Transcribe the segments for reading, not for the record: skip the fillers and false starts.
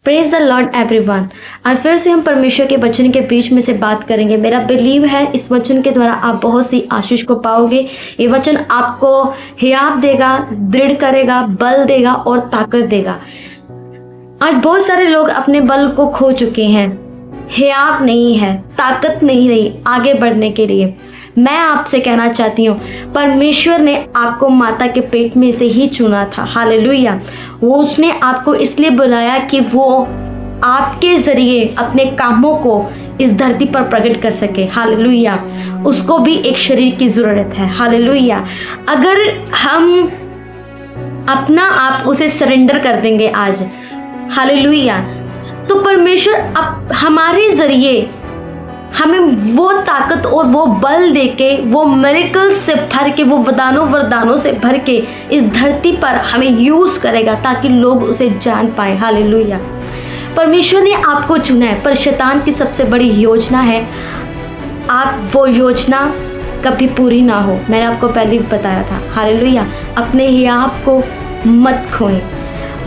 Praise the Lord everyone. आज फिर से हम परमेश्वर के वचन के बीच में से बात करेंगे। मेरा बिलीव है इस वचन के द्वारा आप बहुत सी आशीष को पाओगे। ये वचन आपको हियाव देगा, दृढ़ करेगा, बल देगा और ताकत देगा। आज बहुत सारे लोग अपने बल को खो चुके हैं, हियाव नहीं है, ताकत नहीं रही आगे बढ़ने के लिए। मैं आपसे कहना चाहती हूँ, परमेश्वर ने आपको माता के पेट में से ही चुना था। हालेलुया। वो उसने आपको इसलिए बुलाया कि वो आपके ज़रिए अपने कामों को इस धरती पर प्रकट कर सके। हालेलुया। उसको भी एक शरीर की ज़रूरत है। हालेलुया। अगर हम अपना आप उसे सरेंडर कर देंगे आज, हालेलुया, तो परमेश्वर अब हमारे ज़रिए हमें वो ताकत और वो बल देके, वो मिरेकल से भर के, वो वरदानों से भर के इस धरती पर हमें यूज़ करेगा ताकि लोग उसे जान पाए। हालेलुया। परमेश्वर ने आपको चुना है, पर शैतान की सबसे बड़ी योजना है आप वो योजना कभी पूरी ना हो। मैंने आपको पहले भी बताया था। हालेलुया। अपने हियाव को मत खोएं।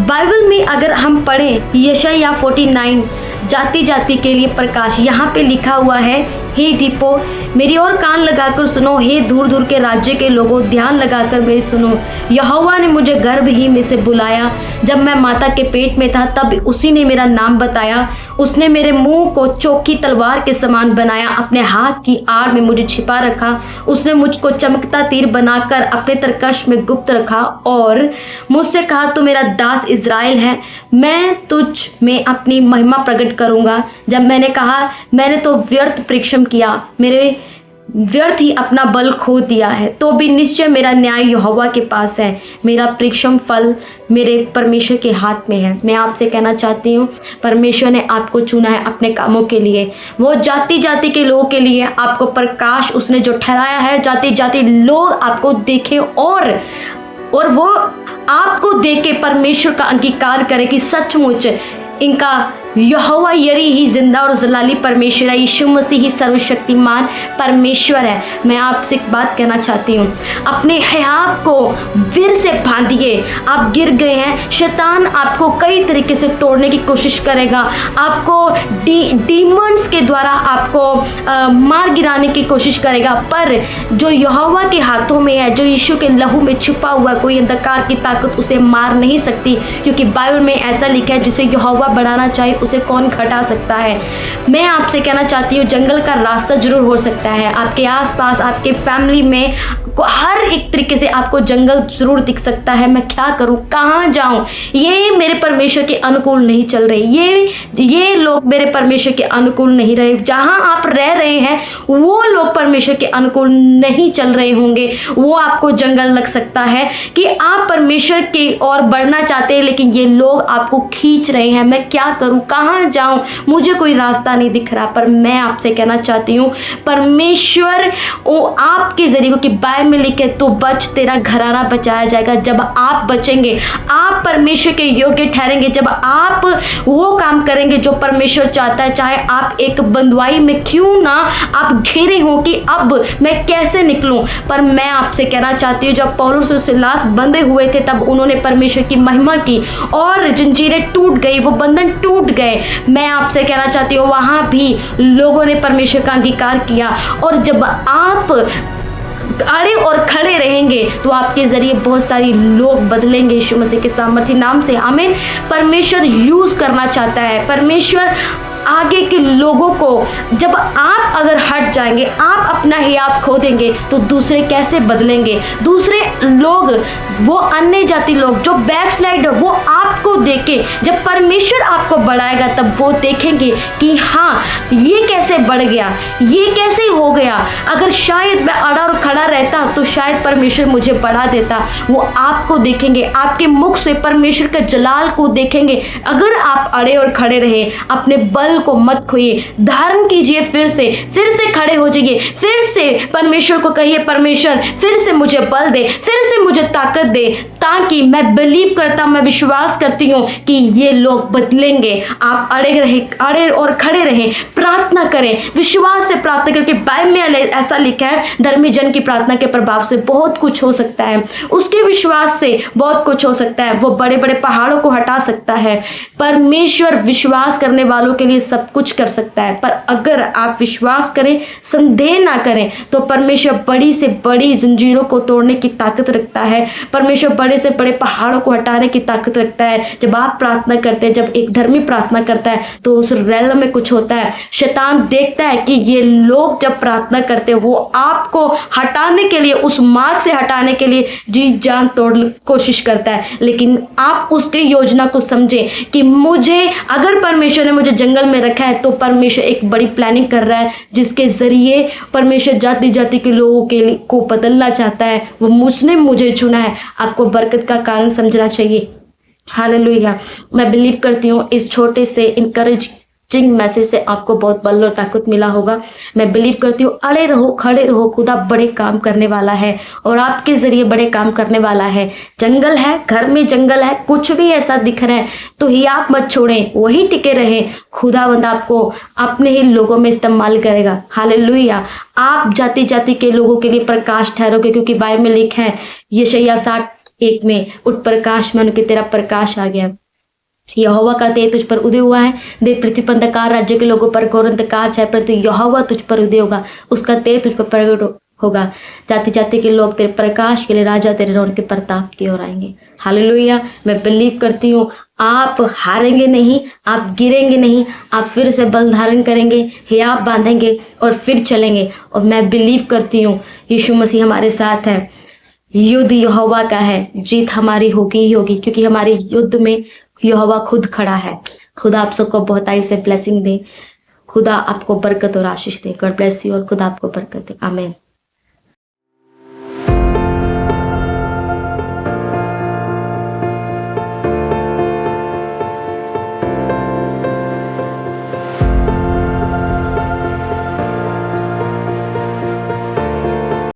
बाइबल में अगर हम पढ़ें यशायाह 49, जाति जाति के लिए प्रकाश, यहाँ पे लिखा हुआ है, हे दीपो मेरी ओर कान लगाकर सुनो, हे दूर दूर के राज्य के लोगों ध्यान लगाकर मेरी सुनो। यहोवा ने मुझे गर्भ ही में से बुलाया, जब मैं माता के पेट में था तब उसी ने मेरा नाम बताया। उसने मेरे मुंह को चौकी तलवार के समान बनाया, अपने हाथ की आड़ में मुझे छिपा रखा। उसने मुझको चमकता तीर बनाकर अपने तरकश में गुप्त रखा और मुझसे कहा, तू मेरा दास इज़राइल है, मैं तुझ में अपनी महिमा प्रकट करूंगा। जब मैंने कहा मैंने तो व्यर्थ परिश्रम किया, मेरे व्यर्थ ही अपना बल खो दिया है, तो भी निश्चय मेरा न्याय यहोवा के पास है, मेरा परिश्रम फल मेरे परमेश्वर के हाथ में है। मैं आपसे कहना चाहती हूँ, परमेश्वर ने आपको चुना है अपने कामों के लिए। वो जाति जाति के लोगों के लिए आपको प्रकाश उसने जो ठहराया है, जाति जाति लोग आपको देखें और वो आपको देख के परमेश्वर का अंगीकार करे कि सचमुच इनका यहोवा यरी ही जिंदा और जलाली परमेश्वर है, यीशु मसीह ही सर्वशक्तिमान परमेश्वर है। मैं आपसे एक बात कहना चाहती हूँ, अपने हियाव को वीर से बांधिए। आप गिर गए हैं, शैतान आपको कई तरीके से तोड़ने की कोशिश करेगा, आपको डीमंस के द्वारा आपको मार गिराने की कोशिश करेगा, पर जो यहोवा के हाथों में है, जो यीशु के लहू में छुपा हुआ, कोई अंधकार की ताकत उसे मार नहीं सकती, क्योंकि बाइबल में ऐसा लिखा है, जिसे यहोवा बढ़ाना चाहे उसे कौन घटा सकता है। मैं आपसे कहना चाहती हूँ, जंगल का रास्ता जरूर हो सकता है, आपके आसपास, आपके फैमिली में हर एक तरीके से आपको जंगल जरूर दिख सकता है। मैं क्या करूँ, कहाँ जाऊँ, ये मेरे परमेश्वर के अनुकूल नहीं चल रही, ये लोग मेरे परमेश्वर के अनुकूल नहीं रहे, जहाँ आप रह रहे हैं वो लोग परमेश्वर के अनुकूल नहीं चल रहे होंगे। वो आपको जंगल लग सकता है कि आप परमेश्वर की ओर बढ़ना चाहते हैं, लेकिन ये लोग आपको खींच रहे हैं। मैं क्या करूँ, कहाँ जाऊँ, मुझे कोई रास्ता नहीं दिख रहा। पर मैं आपसे कहना चाहती हूँ, परमेश्वर वो आपके जरिए, कि बाइबल में लिखे, तो बच, तेरा घराना बचाया जाएगा। जब आप बचेंगे, आप परमेश्वर के योग्य ठहरेंगे, जब आप वो काम करेंगे जो परमेश्वर चाहता है, चाहे आप एक बंधुआई में क्यों ना आप घिरे हो कि अब मैं कैसे निकलूं। पर मैं आपसे कहना चाहती हूँ, जब पौलुस और सिलास बंधे हुए थे तब उन्होंने परमेश्वर की महिमा की और जंजीरें टूट गई, वो बंधन टूट गए। मैं आपसे कहना चाहती हूँ, वहां भी लोगों ने परमेश्वर का अंगीकार किया। और जब आप अड़े और खड़े रहेंगे तो आपके जरिए बहुत सारी लोग बदलेंगे यीशु मसीह के सामर्थी नाम से। आमीन। परमेश्वर यूज करना चाहता है। परमेश्वर आगे के लोगों को, जब आप अगर हट जाएंगे, आप अपना हियाव खो देंगे, तो दूसरे कैसे बदलेंगे। दूसरे लोग, वो अन्य जाति लोग जो बैकस्लाइड है, वो आपको देखे, जब परमेश्वर आपको बढ़ाएगा तब वो देखेंगे कि हाँ, ये कैसे बढ़ गया, ये कैसे हो गया। अगर शायद मैं अड़ा और खड़ा रहता तो शायद परमेश्वर मुझे बढ़ा देता। वो आपको देखेंगे, आपके मुख से परमेश्वर के जलाल को देखेंगे। अगर आप अड़े और खड़े रहे, अपने बल बल को मत खोइए, धारण कीजिए, फिर से खड़े हो जाइए, फिर से परमेश्वर को कहिए, परमेश्वर फिर से मुझे बल दे, फिर से मुझे ताकत दे, ताकि मैं बिलीव करता हूं, मैं विश्वास करती हूँ कि ये लोग बदलेंगे। आप अड़े और खड़े रहें, प्रार्थना करें, विश्वास से प्रार्थना करके। बाइबल में ऐसा लिखा है, धर्मी जन की प्रार्थना के प्रभाव से बहुत कुछ हो सकता है, उसके विश्वास से बहुत कुछ हो सकता है, वो बड़े बड़े पहाड़ों को हटा सकता है। परमेश्वर विश्वास करने वालों के लिए सब कुछ कर सकता है, पर अगर आप विश्वास करें, संदेह ना करें, तो परमेश्वर बड़ी से बड़ी जंजीरों को तोड़ने की ताकत रखता है। परमेश्वर बड़े से बड़े पहाड़ों को हटाने की ताकत रखता है। जब आप प्रार्थना करते हैं, जब एक धर्मी प्रार्थना करता है, तो उस रैल में कुछ होता है। शैतान देखता है कि ये लोग जब प्रार्थना करते हैं, वो आपको हटाने के लिए, उस मार्ग से हटाने के लिए जी जान तोड़ कोशिश करता है। लेकिन आप उसकी योजना को समझें कि मुझे, अगर परमेश्वर ने मुझे जंगल में रखा है, तो परमेश्वर एक बड़ी प्लानिंग कर रहा है, जिसके जरिए परमेश्वर जाति जाति के लोगों के को बदलना चाहता है। वो मुझे चुना है। आपको बरकत का कारण समझना चाहिए। हालेलुया। मैं बिलीव करती हूँ इस छोटे से इनकरेजिंग मैसेज से आपको बहुत बल और ताकत मिला होगा। मैं बिलीव करती हूँ, अड़े रहो, खड़े रहो, खुदा बड़े काम करने वाला है और आपके जरिए बड़े काम करने वाला है। जंगल है, घर में जंगल है, कुछ भी ऐसा दिख रहा है तो ही आप मत छोड़ें, वही टिके रहें। खुदावंद आपको अपने ही लोगों में इस्तेमाल करेगा। हालेलुया। आप जाति जाति के लोगों के लिए प्रकाश ठहरोगे, क्योंकि बाइबल में लिखा है यशायाह 60:1 में, उठ प्रकाश मन के तेरा प्रकाश आ गया, यहोवा का तेज तुझ पर उदय हुआ है। देख पृथ्वी पर अंधकार, राज्य के लोगों पर घोर अंधकार छाए, परंतु यहोवा तुझ पर उदय होगा, उसका तेज तुझ पर प्रगट होगा। जाति जाति के लोग तेरे प्रकाश के लिए, राजा तेरे रौनक के प्रताप की ओर आएंगे। हालेलुया। मैं बिलीव करती हूँ आप हारेंगे नहीं, आप गिरेंगे नहीं, आप फिर से बल धारण करेंगे, हियाव बांधेंगे और फिर चलेंगे। और मैं बिलीव करती हूँ यीशु मसीह हमारे साथ है। युद्ध यहोवा का है, जीत हमारी होगी ही होगी, क्योंकि हमारे युद्ध में यहोवा खुद खड़ा है। खुदा आप सबको बहुत आई से ब्लेसिंग दे, खुदा आपको बरकत और आशीष दे। गॉड ब्लेस यू और खुदा आपको बरकत दे। आमीन।